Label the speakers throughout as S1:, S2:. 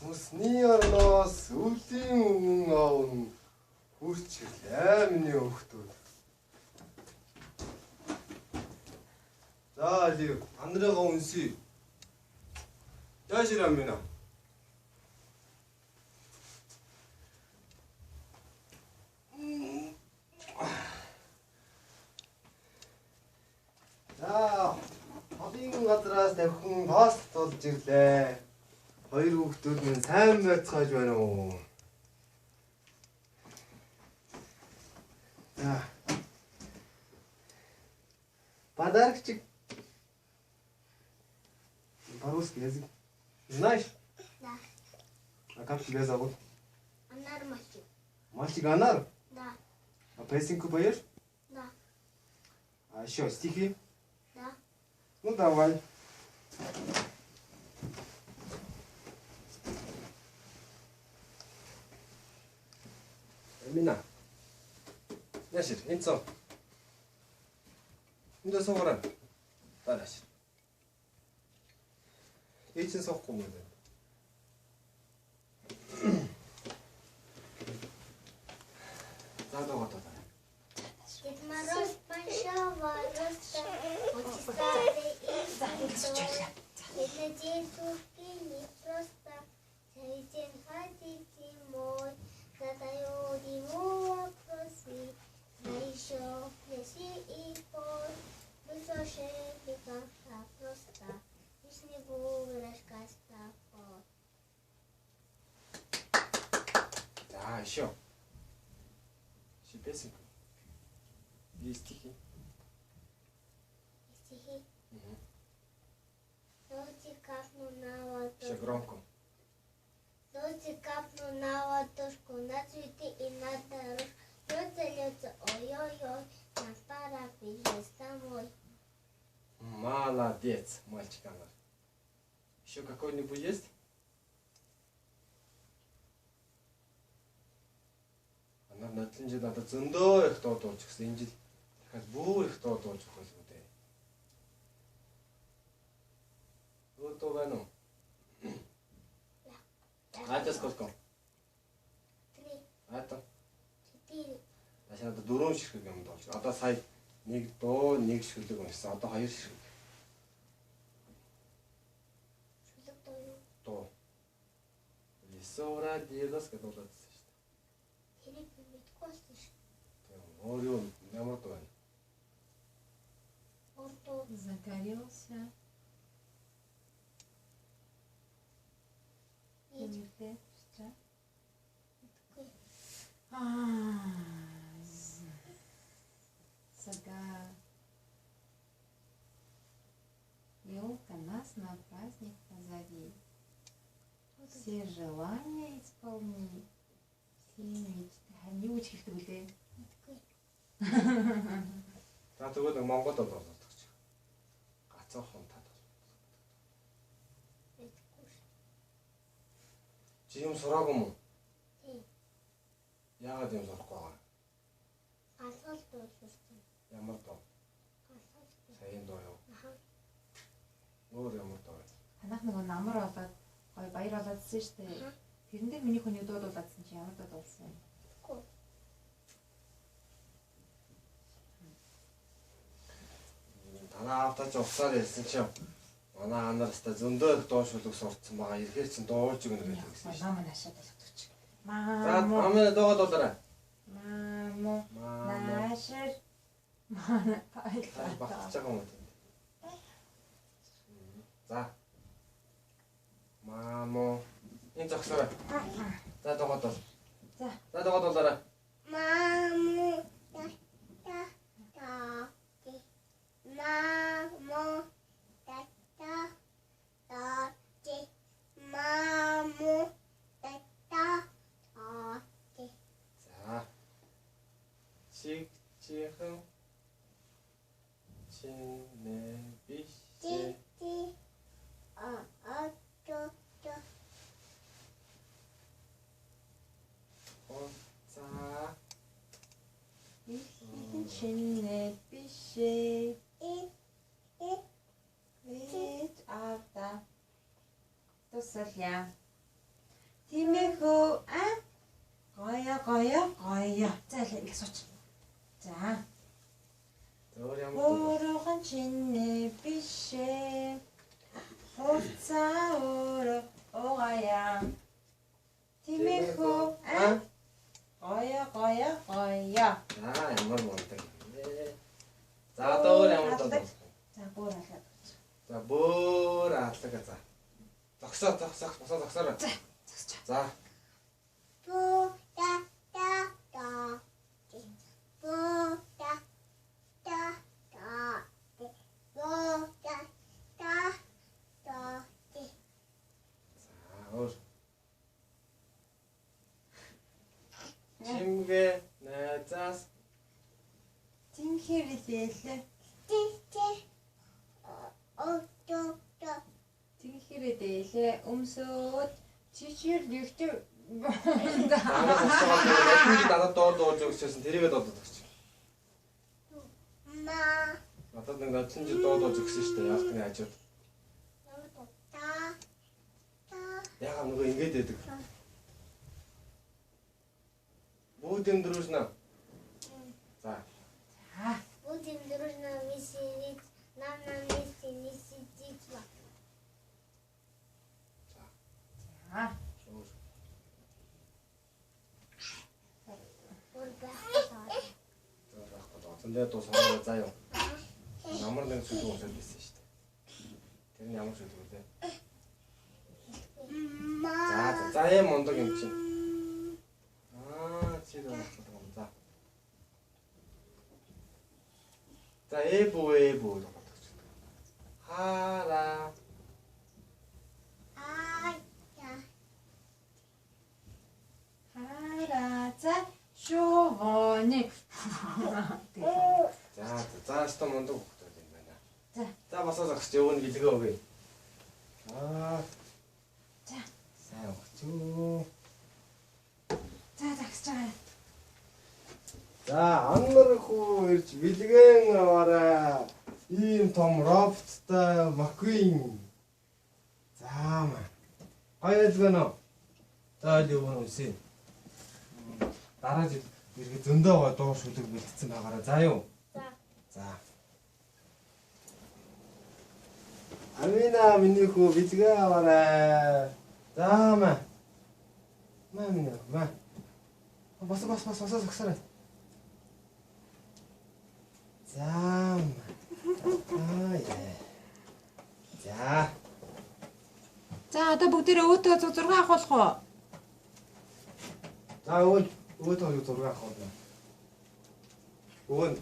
S1: Усны орноос өвлийн өмнө аавн хүрч аймны өхтүүд. За Лив, андрыгаа үнсий. Яашир амина. За, холын газраас давхин пост болж ирлээ. Хоёр хүүхдүүд минь сайн байцгааж байна уу? За. Подарочек. По-русски язык. Знаешь?
S2: Да.
S1: А как тебя зовут?
S2: Анар мальчик.
S1: Мальчик Анар?
S2: Да.
S1: А песенку поешь?
S2: Да.
S1: А еще стихи?
S2: Да.
S1: Ну давай. Амина. Яшир, инцо. Инда соораа. Тааш. Эйчин соохгүй юм байна. За догоо.
S2: Дед Мороз большого роста, очень старый и седой. Это дедушки не просто, целый день ходить зимой. Задаю ему вопросы, да еще пляси и пой. Высоше бегала просто, и снегу вырожка с тобой.
S1: Да, еще. Еще песенку. И стихи.
S2: Стихи.
S1: Угу.
S2: Дождик капнул на ладошку.
S1: Еще громко.
S2: Дождик капнул на ладошку, на цветы и на дорожку. Льется, ой-ой-ой, нам пора приезд домой.
S1: Молодец, мальчик Анар. Еще какой-нибудь есть? Анар нотлон жил надад зөндөө их дуу дуулж гисэн. Энэ жил дахиад бүр их дуу дуулж өгөх байлгүй дээ. Өөр дуу байна уу? Айдас колко.
S2: 3,
S1: Айта.
S2: 4.
S1: Дашаа надад 4 ширхэг юм дуулж. Одоо сая нэг дуу, нэг шүлэг уншсан. Одоо 2 ширхэг
S2: Шүлэг дуу юу?
S1: дуу. Лисора диедас гэдэг дуулаадсан шүү дээ.
S2: Тэрийг би мэдгүй болсон шүү.
S1: Өөр юу ямар дуу байна?
S2: Өөр дуу.
S3: Загорелся.
S2: Мэдгүй.
S3: Елка нас на праздник позови. Все желания исполни. Все мечты. Хань юу ч хэлдэг үлээ.
S2: Мэдгүй.
S1: Та тэгвэл нэг Монгол дуу дуулдаг ч. Гацаахан таад.
S2: Мэдгүй шүү.
S1: Чи юм сураагүй юм уу?
S2: Тийм.
S1: Яагаад юм сурахгүй байгаа?
S2: Ганцхан дуу шүү.
S1: Ямар дуу?
S2: Ганцхан дуу.
S1: Сайн дуу юу?
S2: Аха.
S1: Өөр ямар дуу вэ?
S3: Танах нөгөө намар болоод гой баяр болоодсэн шүү дээ.
S2: Аха.
S3: Тэрэн дээр миний хүний дуу дуулаадсан чи ямар дуу дуулсан юм?
S2: Мэдгүй.
S1: Танаа автаж уцаар ярьсан чи манай анаар өстой зөндөө дуу шүлэг сурцсан байгаа. Ирэхээр чин дуулж өгнө гэдэг гэсэн шүү.
S3: Мама нашаад болгочих.
S1: За,
S3: Мамо.
S1: амаа дуугаа дуулаарай.
S3: Мамо.
S1: Маа.
S3: Нашир. Мана
S1: Тааш
S3: байлаа.
S1: багтаж байгаа юм уу? За. Мамо. Энэ зогсоорой. За дуугаа дуул.
S3: За.
S1: За дуугаа дуулаарай.
S2: Мамо. Та. Мамо. Та. Мамо. Та.
S1: За. 칙칙한 치네비시 혼자
S3: Тийм ээ хөө. Гоё. За ингэ сууч. За.
S1: Өөр ямар дуу?
S3: Өөрөөн чинь бишээ. Хоцаа өөрөө огая. Тийм ээ хөө. Гоё.
S1: Ямар мундаг. За одоо өөр ямар дуу?
S3: За бүр алаад.
S1: За бүр алга за. Зогсоо. За. Өөр. Чимгээ найзаас
S3: Тинхэр хэлээ. Тинхэр хэлээ. Өмсөд чичэр нэгтэр.
S1: Танаас асуугаад яг надад дуулж өгсөн тэрийгээ дуудаад өгч. Надад нэг начин жи дуулж өгсөн шүү дээ. Ялтны хажууд. Яагаад нөгөө ингэж яадаг. Будем дружно. За.
S2: Будем дружно веселить, нам на месте не сидеть.
S3: За.
S1: Зөндөө дуу сонирхоо заа юу. Намар нэг зүйл уусаад байсан шүү дээ. Тэр нь ямар зүйл вэ? За юм мундаг юм чинь. Чи даа юм за. За эбүү хара.
S3: За шовони.
S1: За ста мундаг хөхтэй юм байна.
S3: За
S1: басаа зогсож өвөн бэлгээ өгье.
S3: За.
S1: Сайн өгчөө.
S3: За загсаж байгаа.
S1: За аннар хүү ирж бэлгэн аваарай. Ийм том роботтай маквин. За маа. Хоёулгано. За юу нүсэ. Дараа жил иргэ зөндөө гой дуу шүлэг бэлтцсэн байгаараа. За юу. За. Амина миний хүү бэлгээ аваарай. За маа. Маа. Бас зогсорой. За. За.
S3: За одоо бүгдээрээ өөтөө 6 авах уу?
S1: За өөтөө 6 авах уу. Өвөн.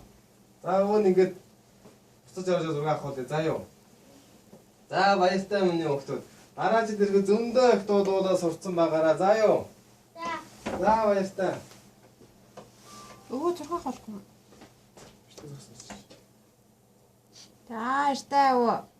S1: За өвөн ингээд буцаж орж 6 авах уу. За юу. За баяртай миний хөлтүүд. Дараа жил иргэ зөндөө их дуулаа сурцсан байгаараа. За юу. За баяртай.
S3: Өө 6 авах уу? За эртээ өө.